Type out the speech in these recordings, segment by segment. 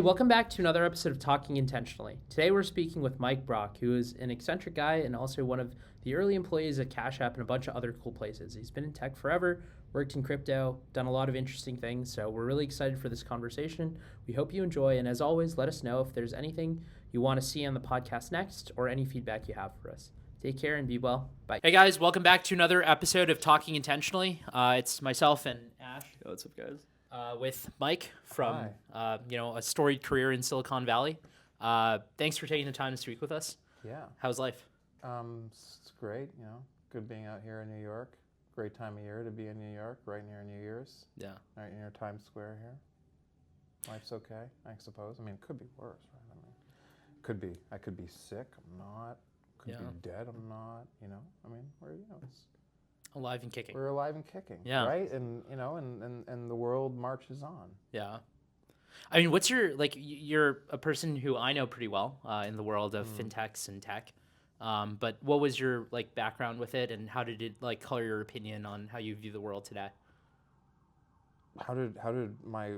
Welcome back to another episode of Talking Intentionally. Today we're speaking with Mike Brock, who is an eccentric guy and also one of the early employees at Cash App and a bunch of other cool places. He's been in tech forever, worked in crypto, done a lot of interesting things, so we're really excited for this conversation. We hope you enjoy, and as always, let us know if there's anything you want to see on the podcast next or any feedback you have for us. Take care and be well. Bye. Hey guys, welcome back to another episode of Talking Intentionally. It's myself and Ash. Yo, what's up, guys? With Mike from a storied career in Silicon Valley. Thanks for taking the time to speak with us. Yeah. How's life? It's great, good being out here in New York. Great time of year to be in New York, right near New Year's. Yeah. Right near Times Square here. Life's okay, I suppose. I mean, it could be worse, right? I mean, I could be sick, I'm not. Could be dead, I'm not, I mean, it's Alive and kicking. we're alive and kicking, Yeah. right? And, and the world marches on. Yeah. I mean, what's you're a person who I know pretty well in the world of fintechs and tech. But what was your background with it, and how did it color your opinion on how you view the world today? How did my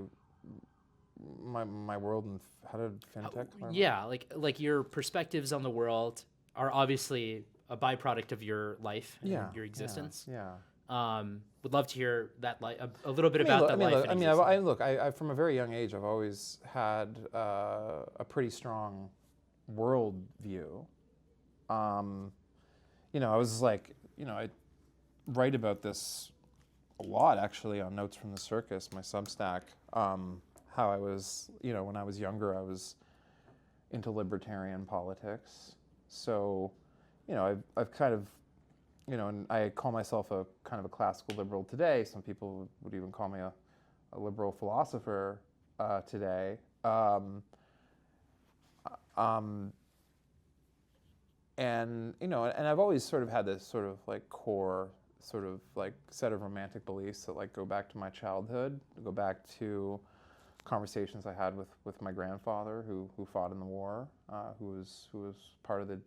world and how did fintech? Yeah, like your perspectives on the world are obviously a byproduct of your life and your existence. Would love to hear that a little bit about that life. I from a very young age, I've always had a pretty strong world view. I was I write about this a lot actually on Notes from the Circus, my Substack. How I was, when I was younger, I was into libertarian politics. So, I've kind of, and I call myself a kind of a classical liberal today. Some people would even call me a liberal philosopher today. And I've always sort of had this sort of core sort of set of romantic beliefs that go back to my childhood, go back to conversations I had with my grandfather who fought in the war, who was part of the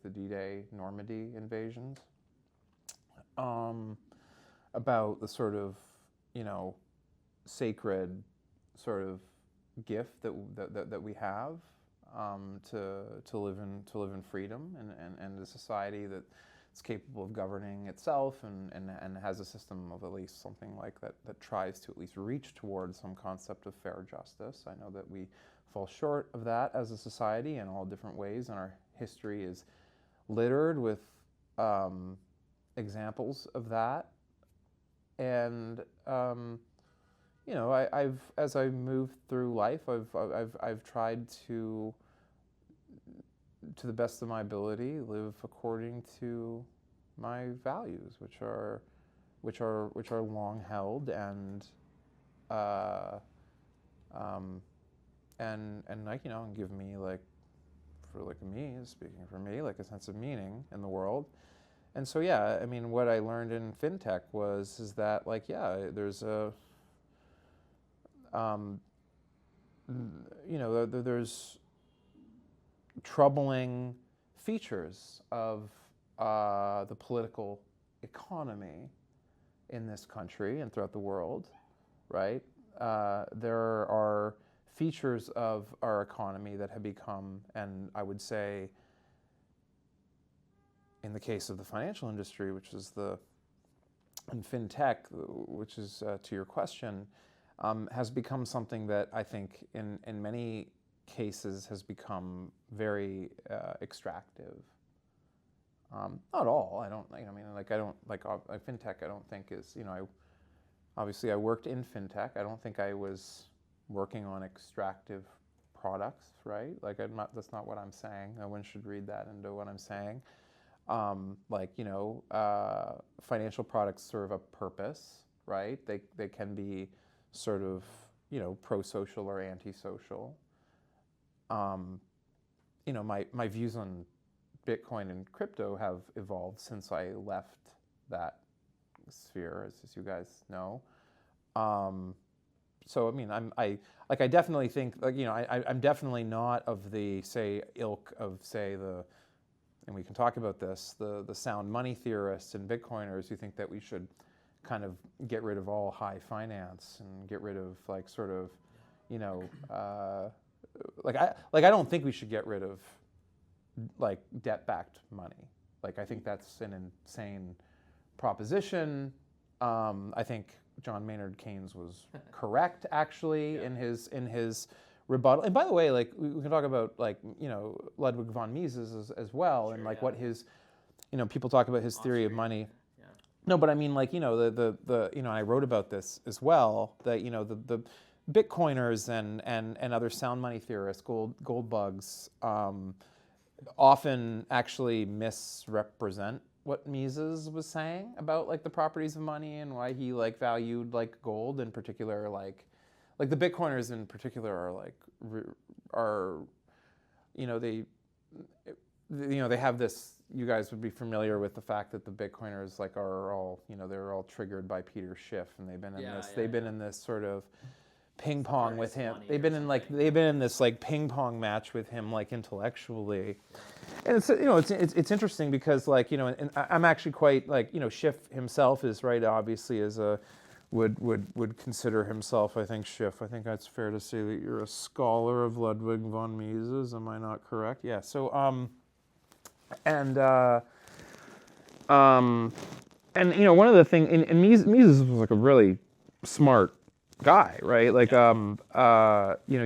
D-Day Normandy invasions, about the sort of sacred sort of gift that we have to live in freedom and a society that is capable of governing itself and has a system of at least something like that tries to at least reach towards some concept of fair justice. I know that we fall short of that as a society in all different ways, and our history is littered with examples of that. And I've as I moved through life, I've tried to the best of my ability, live according to my values, which are long held and give me speaking for me, a sense of meaning in the world. And so I mean, what I learned in fintech is that there's a there's troubling features of the political economy in this country and throughout the world, right? There are features of our economy that have become, and I would say, in the case of the financial industry, which is and fintech, which is to your question, has become something that I think in many cases has become very extractive. Not all. I don't. Fintech. I don't think is. Obviously I worked in fintech. I don't think I was working on extractive products, right? That's not what I'm saying. No one should read that into what I'm saying. Financial products serve a purpose, right? They can be sort of pro-social or anti-social. My views on Bitcoin and crypto have evolved since I left that sphere, as you guys know. So I mean, I definitely think I'm definitely not of the ilk of and we can talk about this, the sound money theorists and Bitcoiners who think that we should kind of get rid of all high finance and get rid of I don't think we should get rid of like debt-backed money. Like I think that's an insane proposition. I think John Maynard Keynes was correct actually in his rebuttal. And by the way, like we can talk about like Ludwig von Mises as well, and like what his people talk about his theory of money. Yeah. No, but I mean like the I wrote about this as well, that the Bitcoiners and other sound money theorists, gold bugs, often actually misrepresent what Mises was saying about like the properties of money and why he like valued like gold in particular, like the Bitcoiners in particular are they have this. You guys would be familiar with the fact that the Bitcoiners like are all they're all triggered by Peter Schiff, and they've been in this sort of ping pong with him. They've been in this like ping pong match with him like intellectually, and it's interesting because like and I'm actually quite like Schiff himself is right obviously as a would consider himself, I think that's fair to say that you're a scholar of Ludwig von Mises, am I not correct? Yeah. So one of the things, and Mises was like a really smart guy, right? Like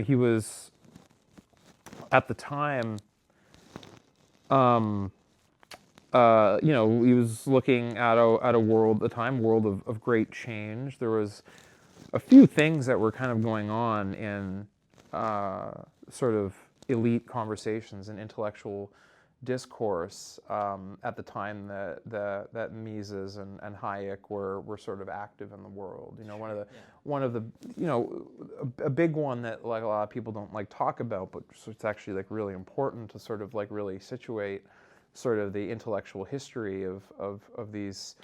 he was at the time he was looking at a world at the time, world of great change. There was a few things that were kind of going on in sort of elite conversations and intellectual discourse at the time that Mises and Hayek were sort of active in the world. One of the a big one that like a lot of people don't like talk about, but it's actually like really important to sort of like really situate sort of the intellectual history of these.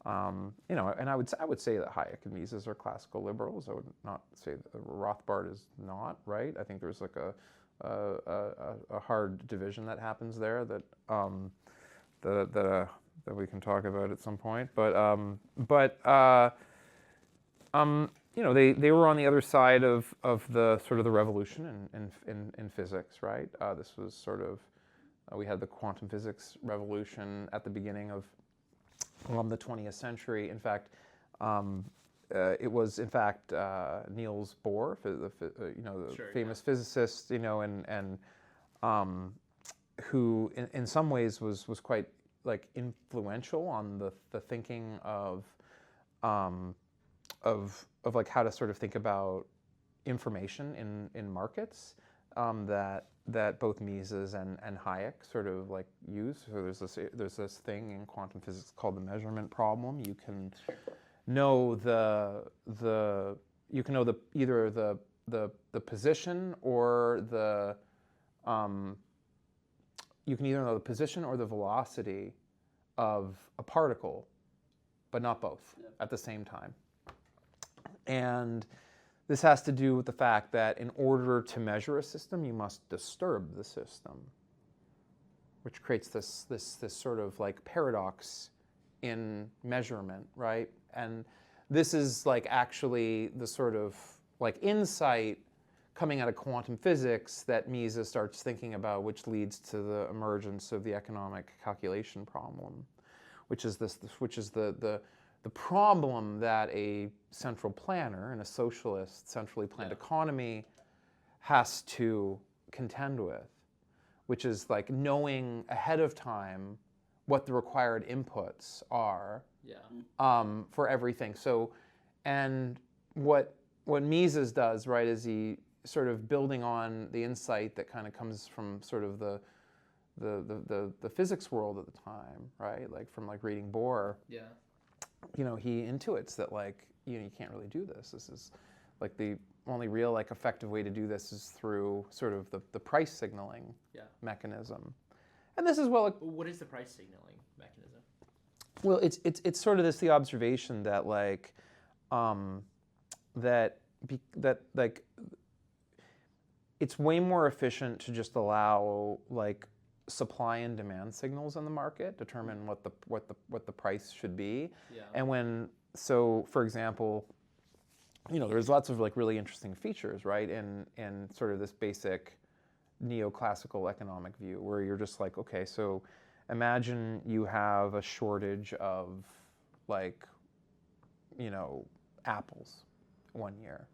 And I would say that Hayek and Mises are classical liberals. I would not say that Rothbard is not, right? I think there's like a hard division that happens there that we can talk about at some point. But they were on the other side of the sort of the revolution in physics, right? This was sort of we had the quantum physics revolution at the beginning of the 20th century. In fact, it was in fact Niels Bohr, the famous physicist, and who in some ways was quite like influential on the thinking of like how to sort of think about information in markets that both Mises and Hayek sort of like use. So there's this thing in quantum physics called the measurement problem. You can know either the position or you can either know the position or the velocity of a particle, but not both at the same time. And this has to do with the fact that in order to measure a system, you must disturb the system, which creates this sort of like paradox in measurement, right? And this is like actually the sort of like insight coming out of quantum physics that Mises starts thinking about, which leads to the emergence of the economic calculation problem, which is the problem that a central planner in a socialist, centrally planned economy has to contend with, which is like knowing ahead of time what the required inputs are for everything. So, and what Mises does, right, is he sort of building on the insight that kind of comes from sort of the physics world at the time, right, like from like reading Bohr. Yeah. He intuits that like you can't really do this. This is like the only real like effective way to do this is through sort of the price signaling mechanism. And this is what is the price signaling mechanism? Well, it's sort of the observation that like that like it's way more efficient to just allow like supply and demand signals in the market determine what the price should be. And so for example, there's lots of like really interesting features, right, in sort of this basic neoclassical economic view, where you're just like, okay, so imagine you have a shortage of like, apples one year.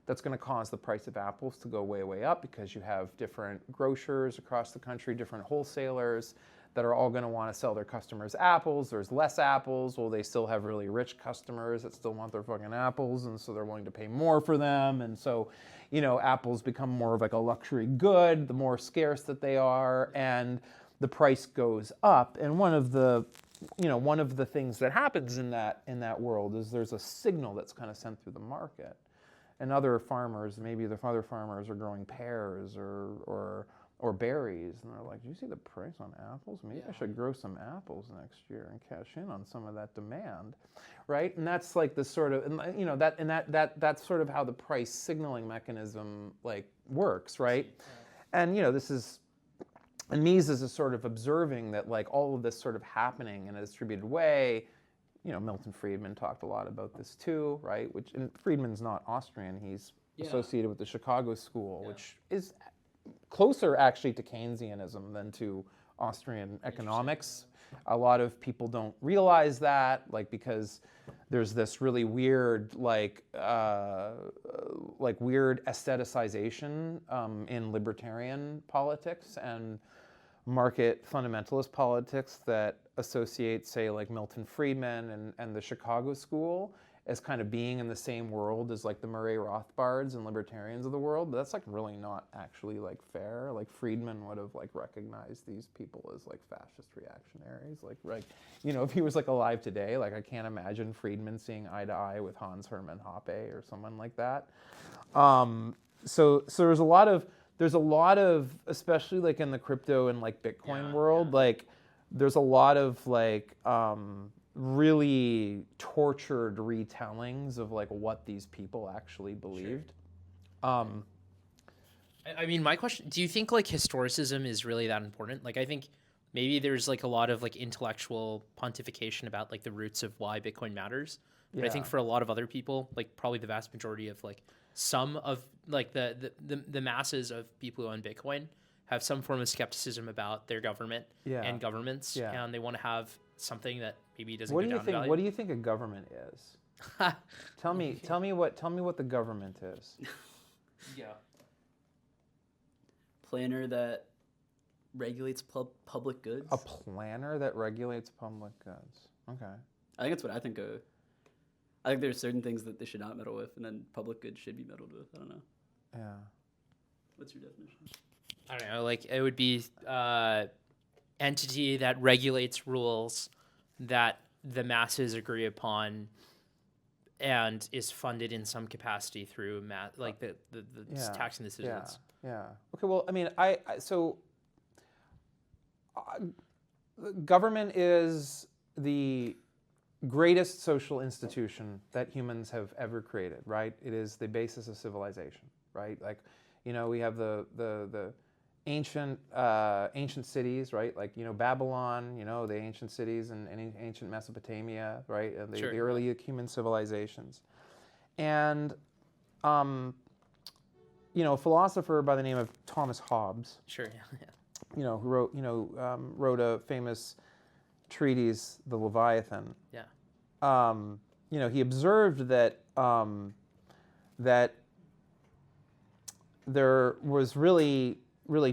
That's going to cause the price of apples to go way, way up, because you have different grocers across the country, different wholesalers that are all going to want to sell their customers apples. There's less apples. Well, they still have really rich customers that still want their fucking apples, and so they're willing to pay more for them. And so, apples become more of like a luxury good the more scarce that they are, and the price goes up. And one of the things that happens in that world is there's a signal that's kind of sent through the market. And other farmers, maybe the other farmers are growing pears or berries, and they're like, "Do you see the price on apples? Maybe I should grow some apples next year and cash in on some of that demand," right? And that's like the sort of, that's sort of how the price signaling mechanism like works, right? And this is, and Mises is sort of observing that like all of this sort of happening in a distributed way. Milton Friedman talked a lot about this too, right? And Friedman's not Austrian. He's associated with the Chicago School, which is closer actually to Keynesianism than to Austrian economics. A lot of people don't realize that, like, because there's this really weird, weird aestheticization in libertarian politics and market fundamentalist politics that associate, say, like Milton Friedman and the Chicago School as kind of being in the same world as like the Murray Rothbards and libertarians of the world. But that's like really not actually like fair. Like Friedman would have like recognized these people as like fascist reactionaries. Like if he was like alive today, like I can't imagine Friedman seeing eye to eye with Hans Hermann Hoppe or someone like that. So there's a lot of, especially like in the crypto and like Bitcoin world, like there's a lot of like really tortured retellings of like what these people actually believed. I mean, my question, do you think like historicism is really that important? Like, I think maybe there's like a lot of like intellectual pontification about like the roots of why Bitcoin matters. But I think for a lot of other people, like probably the vast majority of like some of like the masses of people who own Bitcoin have some form of skepticism about their government and governments, and they want to have something that maybe doesn't go down in value. What do you think a government is? Tell me what the government is. Planner that regulates public goods. A planner that regulates public goods. Okay. I think that's what I think of. I think there's certain things that they should not meddle with, and then public goods should be meddled with. I don't know. Yeah. What's your definition? I don't know. Like it would be entity that regulates rules that the masses agree upon and is funded in some capacity through the taxing the citizens. Yeah. Okay. Well, I mean, government is the greatest social institution that humans have ever created, right? It is the basis of civilization, right? Like, we have the ancient cities, right? Like, Babylon, the ancient cities and ancient Mesopotamia, right? The early human civilizations. And, a philosopher by the name of Thomas Hobbes, who wrote a famous treatise, The Leviathan. He observed that that there was really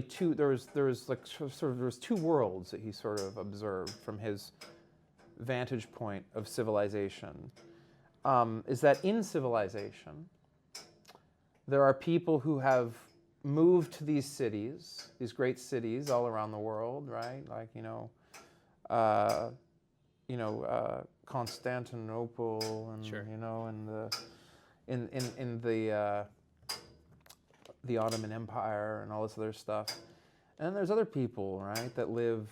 two. There was two worlds that he sort of observed from his vantage point of civilization. Is that in civilization, there are people who have moved to these cities, these great cities all around the world, right? Like Constantinople, and in the Ottoman Empire and all this other stuff. And then there's other people, right, that live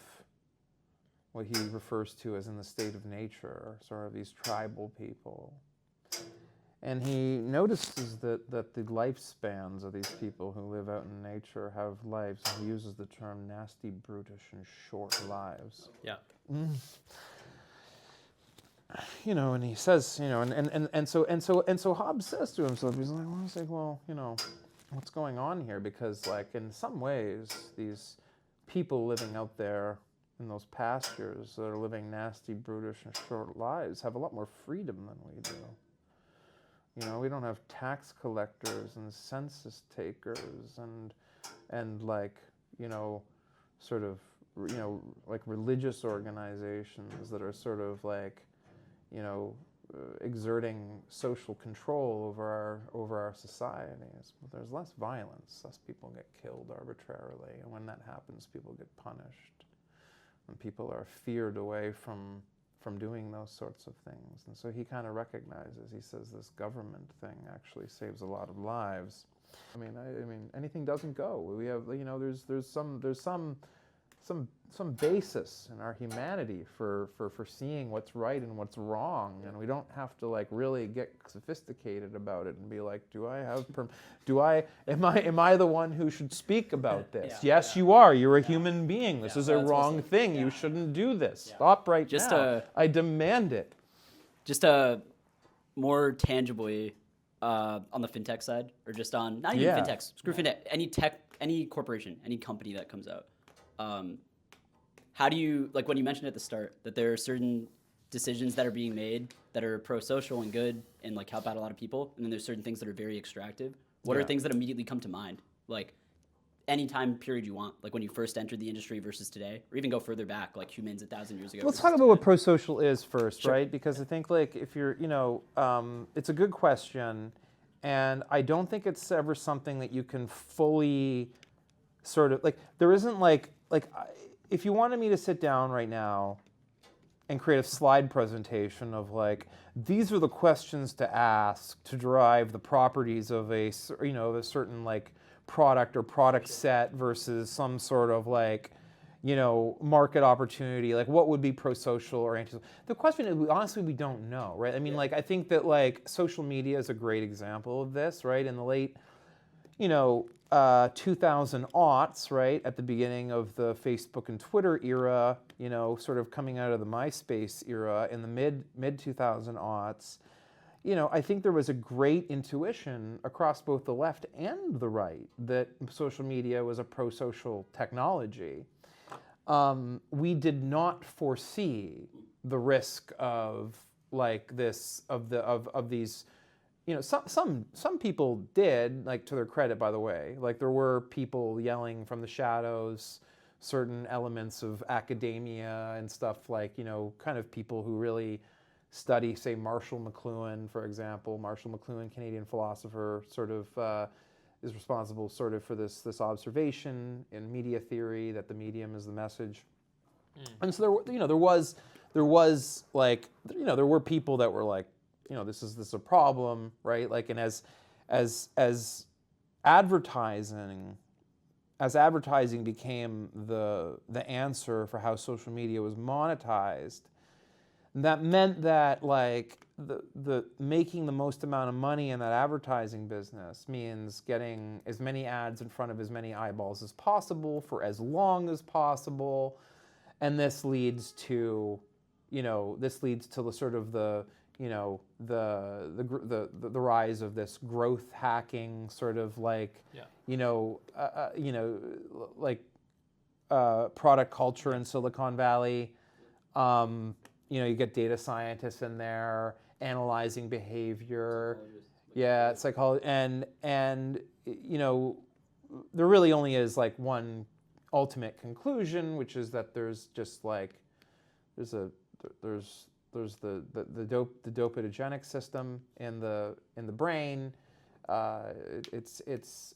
what he refers to as in the state of nature, sort of these tribal people. And he notices that the lifespans of these people who live out in nature have lives. He uses the term nasty, brutish, and short lives. Yeah. and he says, and so Hobbes says to himself, he's like, well, what's going on here? Because like in some ways, these people living out there in those pastures that are living nasty, brutish, and short lives have a lot more freedom than we do. We don't have tax collectors and census takers and like, sort of, like religious organizations that are sort of like, exerting social control over our societies. But there's less violence, less people get killed arbitrarily, and when that happens, people get punished, and people are feared away from doing those sorts of things. And so he kind of recognizes. He says this government thing actually saves a lot of lives. I mean, anything doesn't go. We have, there's some basis in our humanity for seeing what's right and what's wrong, and we don't have to like really get sophisticated about it and be like, am I the one who should speak about this? Yes, you are. You're a human being. This is a wrong thing. You shouldn't do this. Stop right now. I demand it. Just more tangibly on the fintech side, or just on not even fintechs. Screw fintech. Any tech, any corporation, any company that comes out. How do you, like when you mentioned at the start that there are certain decisions that are being made that are pro-social and good and like help out a lot of people, and then there's certain things that are very extractive. What are things that immediately come to mind? Like any time period you want, like when you first entered the industry versus today, or even go further back, like humans 1,000 years ago. Let's talk about what pro-social is first, right? Because I think like if you're, it's a good question, and I don't think it's ever something that you can fully sort of, like, there isn't like if you wanted me to sit down right now and create a slide presentation of like, these are the questions to ask to derive the properties of a certain like product or product set versus some sort of like, market opportunity, like what would be pro-social or anti-social? The question is, honestly, we don't know, right? I mean, like, I think that like social media is a great example of this, right? In the late, 2000 aughts, right, at the beginning of the Facebook and Twitter era, sort of coming out of the MySpace era in the mid 2000 aughts, I think there was a great intuition across both the left and the right that social media was a pro-social technology. We did not foresee the risk of like this, of these. Some people did, like, to their credit, by the way. Like, there were people yelling from the shadows, certain elements of academia and stuff, like, kind of people who really study, say, Marshall McLuhan, for example. Marshall McLuhan, Canadian philosopher, sort of is responsible sort of for this observation in media theory that the medium is the message. And so there were people that were like, this is a problem, right? Like, and as advertising became the answer for how social media was monetized, that meant that like the making the most amount of money in that advertising business means getting as many ads in front of as many eyeballs as possible for as long as possible, and this leads to the sort of the rise of this growth hacking sort of like, product culture in Silicon Valley. You get data scientists in there analyzing behavior. Psychology, and there really only is like one ultimate conclusion, which is that there's just like there's the dopamine system in the brain. It's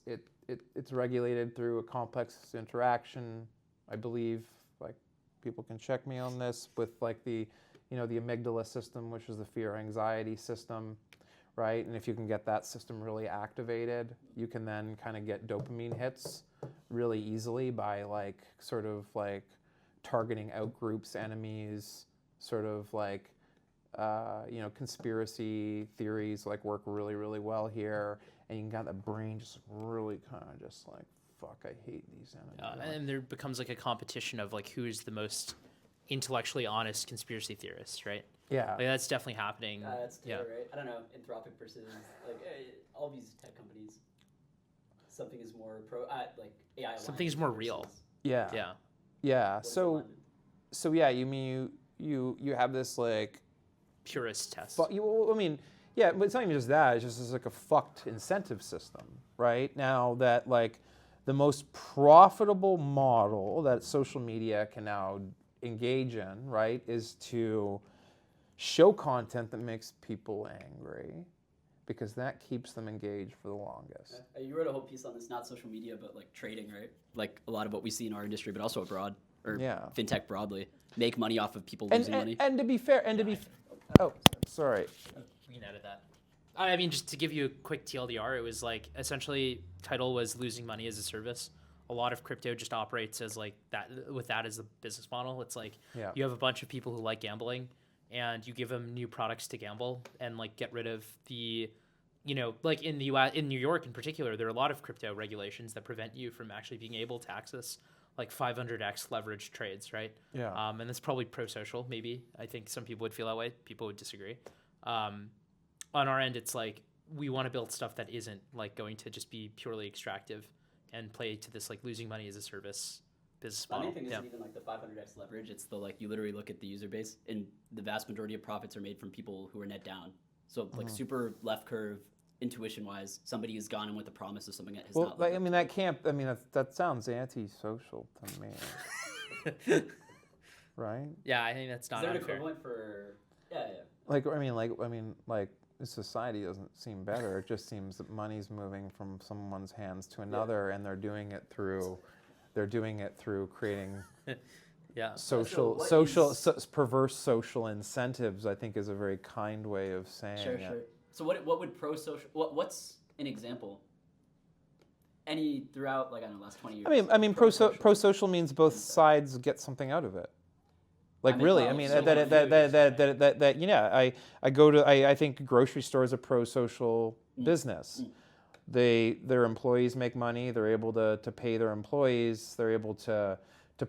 regulated through a complex interaction, I believe. Like, people can check me on this, with like the amygdala system, which is the fear anxiety system, right? And if you can get that system really activated, you can then kind of get dopamine hits really easily by like sort of like targeting out groups, enemies, sort of like, conspiracy theories like work really, really well here. And you can get the brain just really kind of just like, fuck, I hate these enemies. And there becomes like a competition of like who's the most intellectually honest conspiracy theorists, right? Yeah. Like that's definitely happening. That's yeah. Taylor, right? I don't know. Anthropic versus like all these tech companies. Something is more like AI. Something is more real. Yeah. Yeah. Yeah. So yeah, you mean you have this like Purist test. but I mean, yeah, but it's not even just that. It's just like a fucked incentive system, right? Now that like the most profitable model that social media can now engage in, right, is to show content that makes people angry, because that keeps them engaged for the longest. You wrote a whole piece on this, not social media, but like trading, right? Like a lot of what we see in our industry, but also abroad, or fintech broadly, make money off of people losing money. And to be fair, oh, sorry. We can edit that. I mean, just to give you a quick TLDR, it was like essentially Tidal was losing money as a service. A lot of crypto just operates as like that, with that as the business model. It's like you have a bunch of people who like gambling, and you give them new products to gamble and like get rid of the, like in the US, in New York in particular, there are a lot of crypto regulations that prevent you from actually being able to access like 500x leverage trades, right? Yeah. And that's probably pro-social, maybe. I think some people would feel that way. People would disagree. On our end, it's like we want to build stuff that isn't like going to just be purely extractive and play to this like losing money as a service business model. The funny thing isn't even like the 500x leverage. It's the like you literally look at the user base, and the vast majority of profits are made from people who are net down. So like super left curve, intuition-wise, somebody has gone in with the promise of something that has not. Well, I mean that sounds antisocial to me. Right? Yeah, I think that's not unfair. Is unfair. there an equivalent for? Yeah. Like society doesn't seem better. It just seems that money's moving from someone's hands to another, and they're doing it through creating perverse social incentives. I think is a very kind way of saying it. Sure. So what would pro-social? What's an example? Any throughout like I don't know last 20 years. I mean pro-social means both sides get something out of it. Like really, I mean I think grocery stores are pro-social business. Their employees make money. They're able to pay their employees. They're able to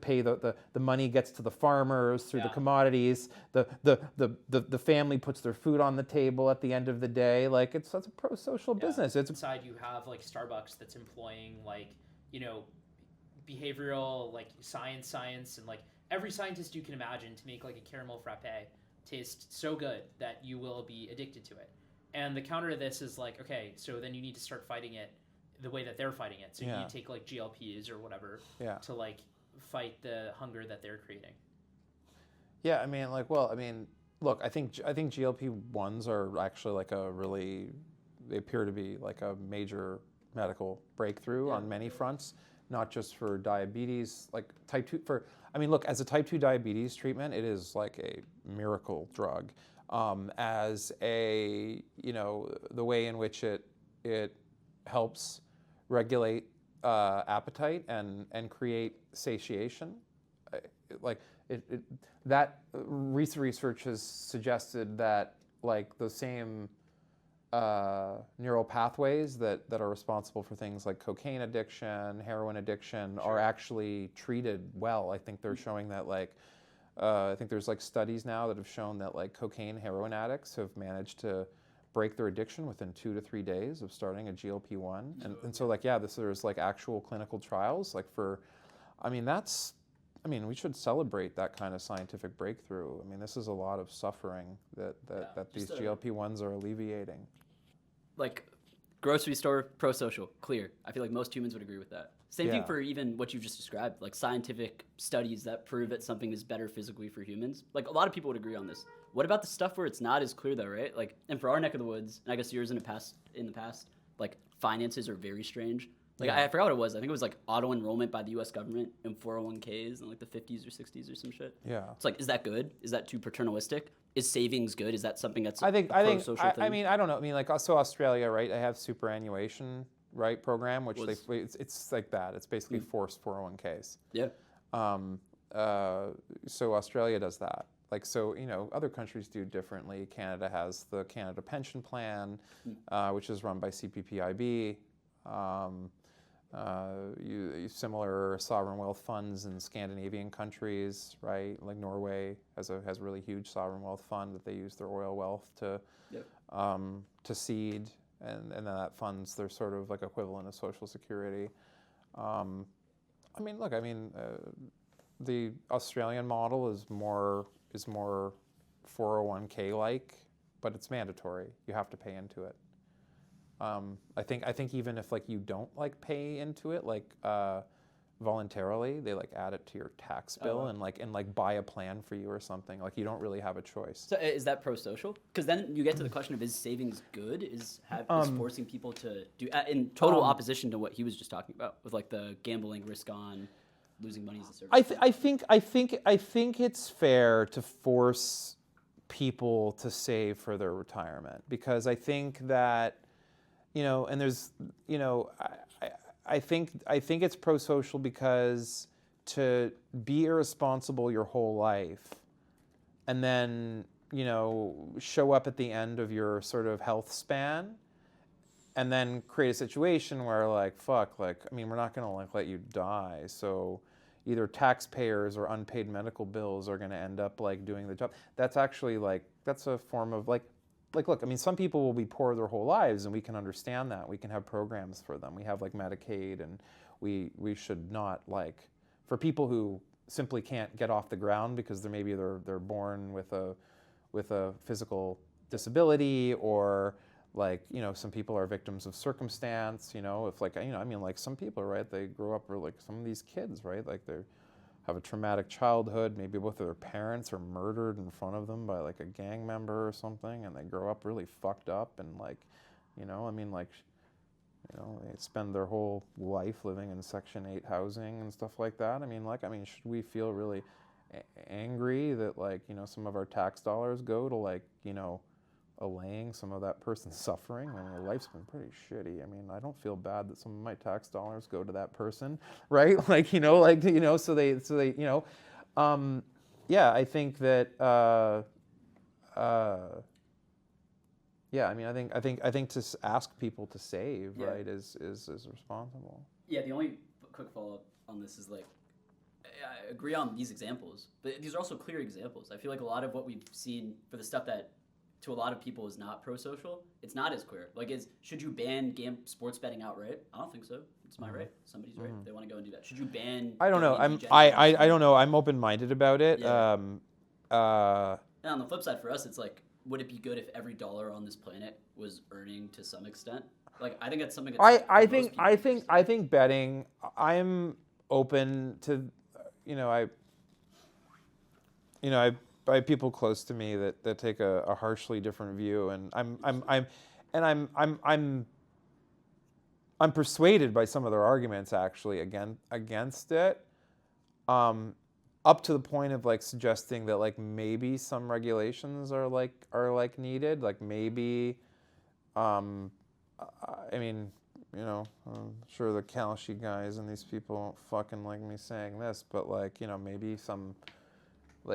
pay the money gets to the farmers through the commodities. The family puts their food on the table at the end of the day. Like that's a pro-social business. It's inside you have like Starbucks that's employing like behavioral like science and like every scientist you can imagine to make like a caramel frappe taste so good that you will be addicted to it. And the counter to this is like, okay, so then you need to start fighting it the way that they're fighting it. So you need to take like GLPs or whatever to like fight the hunger that they're creating. Yeah, look, I think GLP-1s are actually like they appear to be like a major medical breakthrough on many fronts, not just for diabetes, like type 2 look, as a type 2 diabetes treatment, it is like a miracle drug. As the way in which it helps regulate appetite and create satiation, that research has suggested that like the same neural pathways that are responsible for things like cocaine addiction, heroin addiction are actually treated well. I think they're showing that I think there's like studies now that have shown that like cocaine heroin addicts have managed to break their addiction within 2 to 3 days of starting a GLP-1. And so there's like actual clinical trials we should celebrate that kind of scientific breakthrough. I mean, this is a lot of suffering that these GLP-1s are alleviating. Like grocery store, pro-social, clear. I feel like most humans would agree with that. Same thing for even what you just described, like scientific studies that prove that something is better physically for humans. Like a lot of people would agree on this. What about the stuff where it's not as clear though, right? Like, and for our neck of the woods, and I guess yours in the past, like finances are very strange. Like I forgot what it was. I think it was like auto enrollment by the U.S. government in 401ks in like the 50s or 60s or some shit. Yeah. It's like, is that good? Is that too paternalistic? Is savings good? Is that something that's I think pro-social thing? I don't know. I mean, like also Australia, right? They have superannuation, right, program, which it's like that. It's basically forced 401ks. Yeah. So Australia does that. Like, so, other countries do differently. Canada has the Canada Pension Plan, which is run by CPPIB. Similar sovereign wealth funds in Scandinavian countries, right? Like Norway has a really huge sovereign wealth fund that they use their oil wealth to seed, and then that funds their sort of like equivalent of Social Security. The Australian model is more 401k like, but it's mandatory. You have to pay into it. I think even if like you don't like pay into it like voluntarily, they like add it to your tax bill and buy a plan for you or something. Like you don't really have a choice. So is that pro-social? Because then you get to the question of, is savings good? Is forcing people to do in total opposition to what he was just talking about with like the gambling risk on losing money as a service? I think it's fair to force people to save for their retirement, because I think that, and there's, I think it's pro-social because to be irresponsible your whole life and then, show up at the end of your sort of health span and then create a situation where we're not going to let you die. So either taxpayers or unpaid medical bills are going to end up doing the job. That's actually that's a form of look, some people will be poor their whole lives, and we can understand that. We can have programs for them. We have Medicaid, and we should not for people who simply can't get off the ground because they're born with a physical disability, or some people are victims of circumstance. If some people, right, they grow up, or some of these kids, right, they have a traumatic childhood. Maybe both of their parents are murdered in front of them by a gang member or something, and they grow up really fucked up, and they spend their whole life living in Section 8 housing and stuff like that. Should we feel really angry that some of our tax dollars go to allaying some of that person's suffering? Their life's been pretty shitty. I don't feel bad that some of my tax dollars go to that person, right? I think that, I think to ask people to save, right, is responsible. Yeah, the only quick follow-up on this is I agree on these examples, but these are also clear examples. I feel like a lot of what we've seen for the stuff that to a lot of people is not pro-social, it's not as clear. Should you ban sports betting outright? I don't think so. It's my right. Somebody's right. They want to go and do that. Should you ban? I don't know. I don't know. I'm open-minded about it. Yeah. And on the flip side, for us, it's would it be good if every dollar on this planet was earning to some extent? I think that's something. I think betting. I'm open to, I have people close to me that take a harshly different view, and I'm persuaded by some of their arguments actually against it, up to the point of suggesting that maybe some regulations are needed, maybe I'm sure the Kalshi guys and these people don't fucking like me saying this, but maybe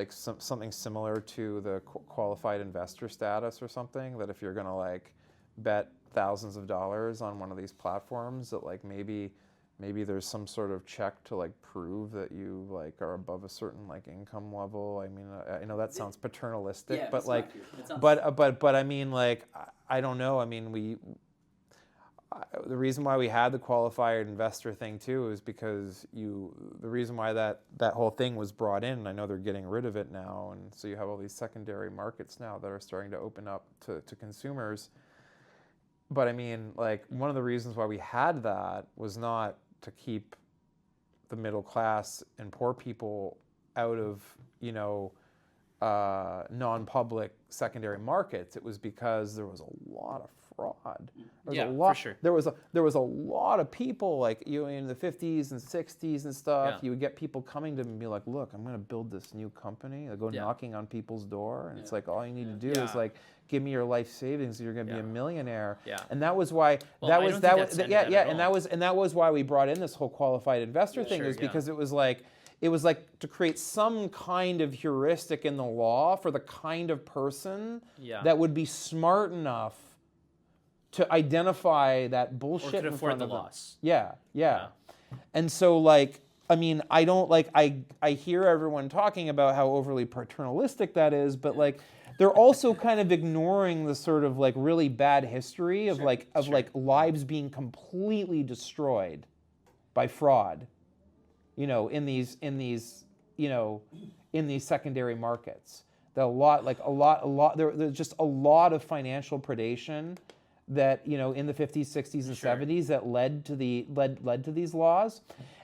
something similar to the qualified investor status or something, that if you're going to bet thousands of dollars on one of these platforms, that maybe there's some sort of check to prove that you are above a certain income level. I know that sounds paternalistic, yeah, but I don't know. The reason why we had the qualified investor thing too is because the reason why that whole thing was brought in, and I know they're getting rid of it now, and so you have all these secondary markets now that are starting to open up to consumers. But one of the reasons why we had that was not to keep the middle class and poor people out of non-public secondary markets. It was because there was a lot of fraud. For sure. There was a lot of people in the 50s and 60s and stuff. Yeah. You would get people coming to me and be like, "Look, I'm going to build this new company." They go knocking on people's door, and it's all you need to do is give me your life savings, and you're going to be a millionaire. Yeah. And that was why that was why we brought in this whole qualified investor thing, because it was to create some kind of heuristic in the law for the kind of person that would be smart enough to identify that Or bullshit could in afford front the of them. loss. Yeah. And so, like, I mean, I don't like, I hear everyone talking about how overly paternalistic that is, but like, they're also kind of ignoring the sort of like really bad history of like lives being completely destroyed by fraud, you know, in these secondary markets. There's just a lot of financial predation that, you know, in the 50s, 60s, and 70s that led to these laws.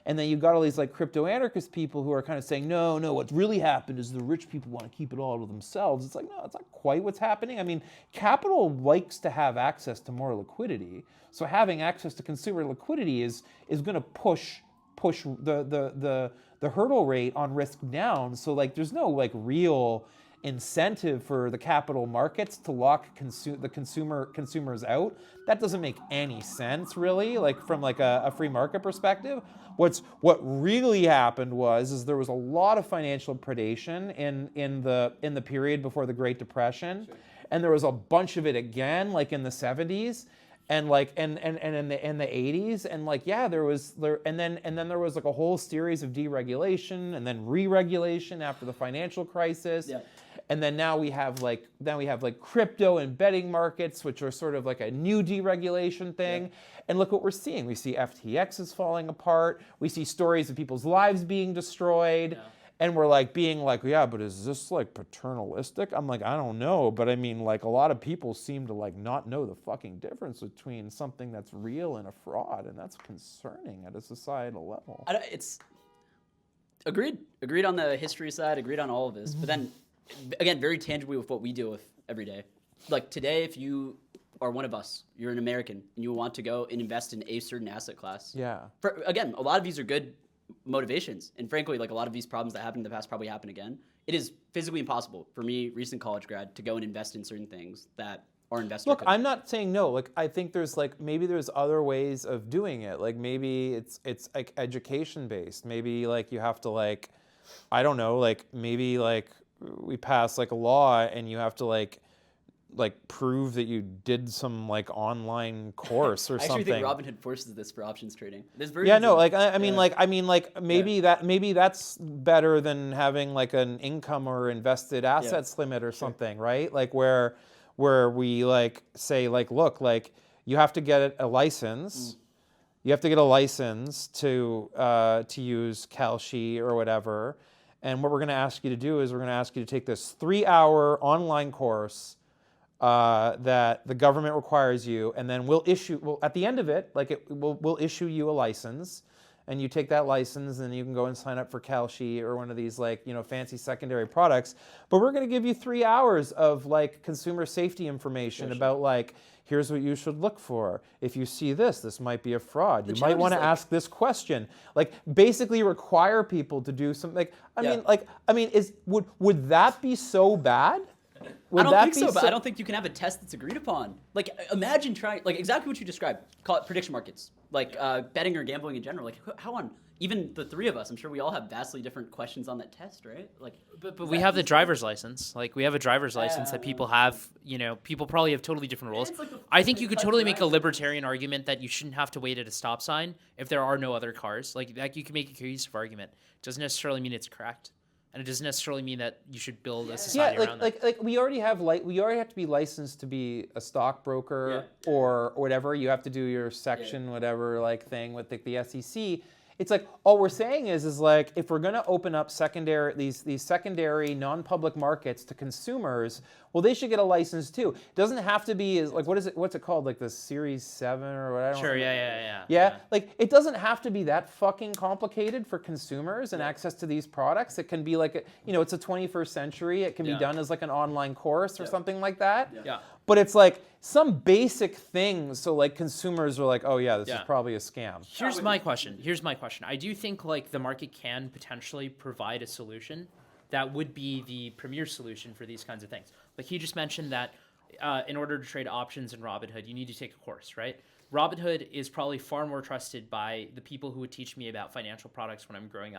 And then you've got all these like crypto anarchist people who are kind of saying, no, what's really happened is the rich people want to keep it all to themselves. It's like, no, it's not quite what's happening. I mean, capital likes to have access to more liquidity. So having access to consumer liquidity is going to push the hurdle rate on risk down. So like there's no like real incentive for the capital markets to lock consumers out. That doesn't make any sense, really, like from like a free market perspective. What really happened is there was a lot of financial predation in the period before the Great Depression, and there was a bunch of it again, like in the 70s. And like and in the 80s, and like and then there was like a whole series of deregulation and then re-regulation after the financial crisis. Yeah. And then now we have like crypto and betting markets, which are sort of like a new deregulation thing. Yeah. And look what we're seeing. We see FTX is falling apart. We see stories of people's lives being destroyed. Yeah. And we're like being like, yeah, but is this like paternalistic? I'm like, I don't know. But I mean, like a lot of people seem to like not know the fucking difference between something that's real and a fraud. And that's concerning at a societal level. It's agreed on the history side, agreed on all of this. But then again, very tangibly with what we deal with every day. Like today, if you are one of us, you're an American, and you want to go and invest in a certain asset class. Yeah. Again, a lot of these are good motivations, and frankly, like a lot of these problems that happened in the past probably happen again. It is physically impossible for me, recent college grad, to go and invest in certain things that our investor Look, I'm not saying no. Like I think there's like maybe there's other ways of doing it. Like maybe it's like education based. Maybe like you have to like, I don't know, like maybe like we pass like a law and you have to like prove that you did some like online course or something. I actually think Robinhood forces this for options trading. Maybe that's better than having like an income or invested assets limit or something, right? Like where we like say like, look, like you have to get a license. You have to get a license to use Kalshi or whatever. And what we're going to ask you to do is we're going to ask you to take this 3-hour online course that the government requires you, and then we'll at the end of it, we'll issue you a license, and you take that license, and you can go and sign up for Kalshi or one of these like, you know, fancy secondary products. But we're going to give you 3 hours of like consumer safety information about like, here's what you should look for. If you see this might be a fraud. You might want to ask this question. Like basically require people to do something. Would that be so bad? I don't think so, but I don't think you can have a test that's agreed upon. Like, imagine trying, like, exactly what you described. Call it prediction markets, like betting or gambling in general. Like, how on? Even the three of us, I'm sure we all have vastly different questions on that test, right? Like, but we have the driver's license. Like, we have a driver's license that people have. You know, people probably have totally different rules. Like I think you could totally make a libertarian argument that you shouldn't have to wait at a stop sign if there are no other cars. Like you can make a cohesive argument. It doesn't necessarily mean it's correct. And it doesn't necessarily mean that you should build a society around that. Like we already have to be licensed to be a stockbroker or whatever. You have to do your section whatever like thing with the SEC. It's like all we're saying is like if we're going to open up these secondary non-public markets to consumers, well, they should get a license too. It doesn't have to be like what's it called, like the Series 7 or whatever. Sure, yeah. Like it doesn't have to be that fucking complicated for consumers and access to these products. It can be like it's a 21st century. It can be done as like an online course or something like that. Yeah. But it's like some basic things so like consumers are like, oh yeah, this is probably a scam. Here's my question. I do think like the market can potentially provide a solution that would be the premier solution for these kinds of things. Like he just mentioned that in order to trade options in Robinhood, you need to take a course, right? Robinhood is probably far more trusted by the people who would teach me about financial products when I'm growing up